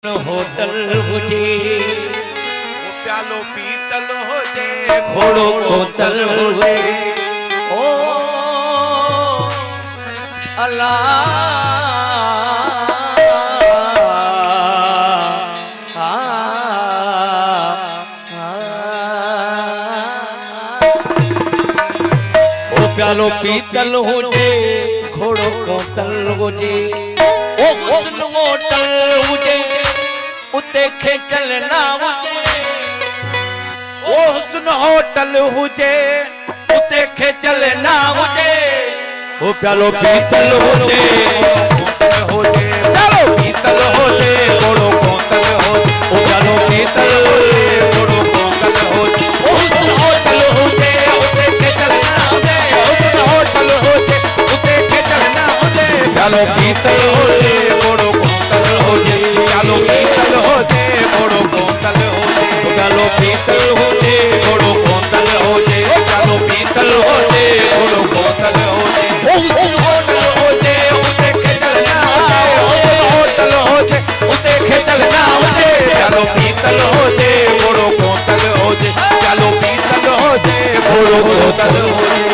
hotel हुजे प्यालो पीतल हुजे घोड़ो कोतल हुजे ओ अल्लाह ओ प्यालो पीतल हुजे घोड़ो कोतल हुजे ओ हुस्न होटल हुजे उते खेचल ना हुजे ओ हुस्न होटल हुजे उते खेचल ना हुजे ओ प्यालो पीतल हुजे होजे प्यालो पीतल हुजे घोड़ो कोतल हुजे ओ प्यालो पीतल हुजे घोड़ो कोतल हुजे ओ हुस्न होटल हुजे उते खेचल ना हुजे हुस्न होटल हुजे उते खेचल ना हुजे प्यालो पीतल हुजे घोड़ो कोतल हुजे प्यालो पीतल हुजे घोड़ो कोतल हुजे प्यालो पीतल हुजे घोड़ो कोतल हुजे प्यालो पीतल हुजे घोड़ो कोतल हुजे ओ हुस्न होटल हुजे उते खेचल ना हुजे होटल हुजे उते खेचल ना हुजे प्यालो पीतल हुजे घोड़ो कोतल हुजे प्यालो पीतल हुजे घोड़ो कोतल हुजे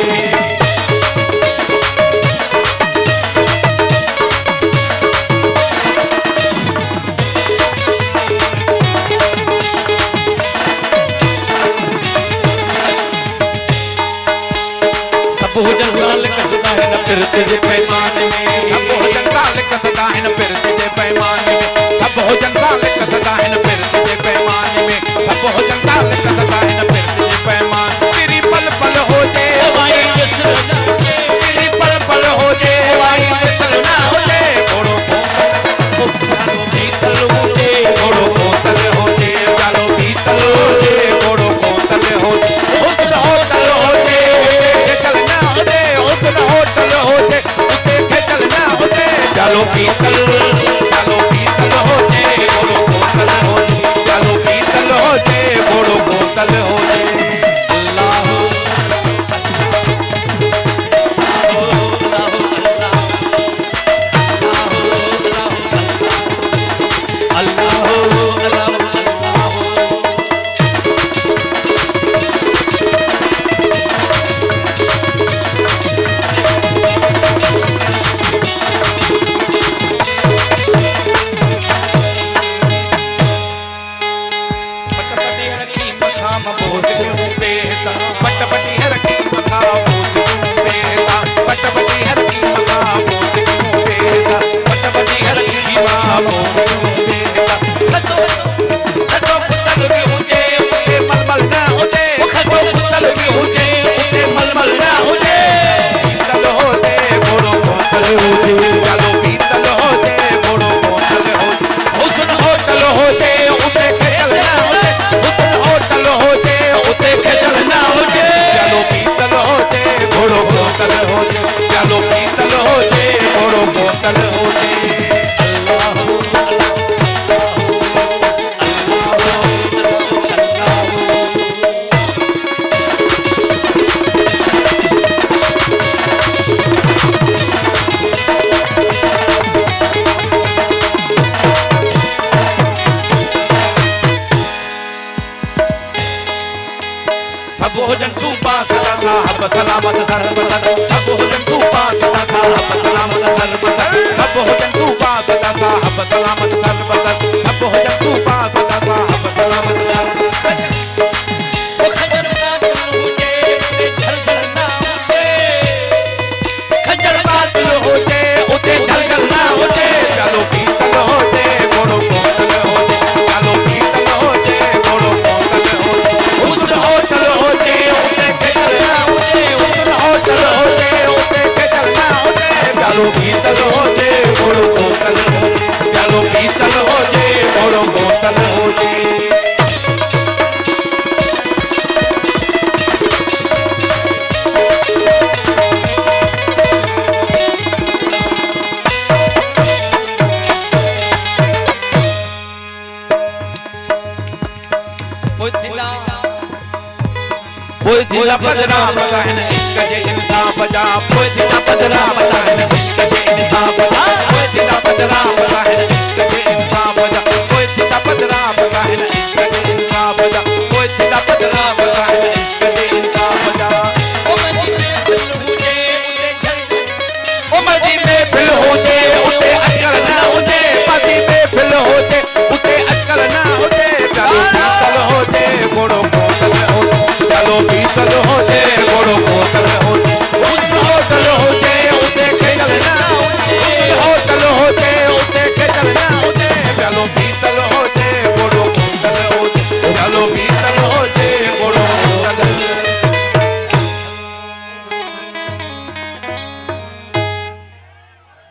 भोजन साल कसदा है न फिरते जे पैमाने में सब भोजन साल कसदा है न फिरते जे पैमाने में सब भोजन साल कसदा है न फिरते जे पैमाने में सब भोजन साल कसदा है न फिरते जे पैमाने तेरी पल पल हो जे वाई जसना तेरी पल पल हो जे वाई चलना हो जे घोड़ो प्यालो पीतल हुजे घोड़ो कोतल हो जे प्यालो पीतल हो जे घोड़ो कोतल हो जे हुस्न होटल हो जे चलना हो जे हुस्न होटल हो जे उते चलना हो जे प्यालो पीतल प्यालो पीतल हो जे घोड़ो कोतल हो जे प्यालो पीतल हो जे घोड़ो कोतल हो जे प्यालो पीतल हो जे घोड़ो कोतल हो जे सब भोजन सूपा सदा साहब सलामत सर्वदा सब भोजन सूपा सदा साहब सलामत सर्वदा सब भोजन सूपा सदा साहब सलामत सर्वदा सब भोजन सूपा सदा साहब सलामत सर्वदा ओ खजर कातल हुजे उते झलझल ना हुजे खजर बादल हो जे उते झलझल ना हो जे प्यालो पीतल हो जे घोड़ो कोतल हो जे प्यालो पीतल हो जे घोड़ो कोतल हो जे हुस्न होटल हो जे उते खेचल ना हो जे हुस्न होटल हो जे उते खेचल ना हो जे प्यालो पीतल हो जे घोड़ो कोतल हो जे प्यालो पीतल हो जे घोड़ो कोतल हो जे पोइथिला पदरा बगान इश्क जे इंसाफ जा पोइथिला पदरा बगान इश्क जे इंसाफ जा पोइथिला पदरा बगान इश्क जे इंसाफ जा बेफिल हुजे उते अकल ना हुजे बाती बेफिल हुजे उते अकल ना हुजे प्यालो पीतल हुजे मोड़ो बोतल हुजे प्यालो पीतल हुजे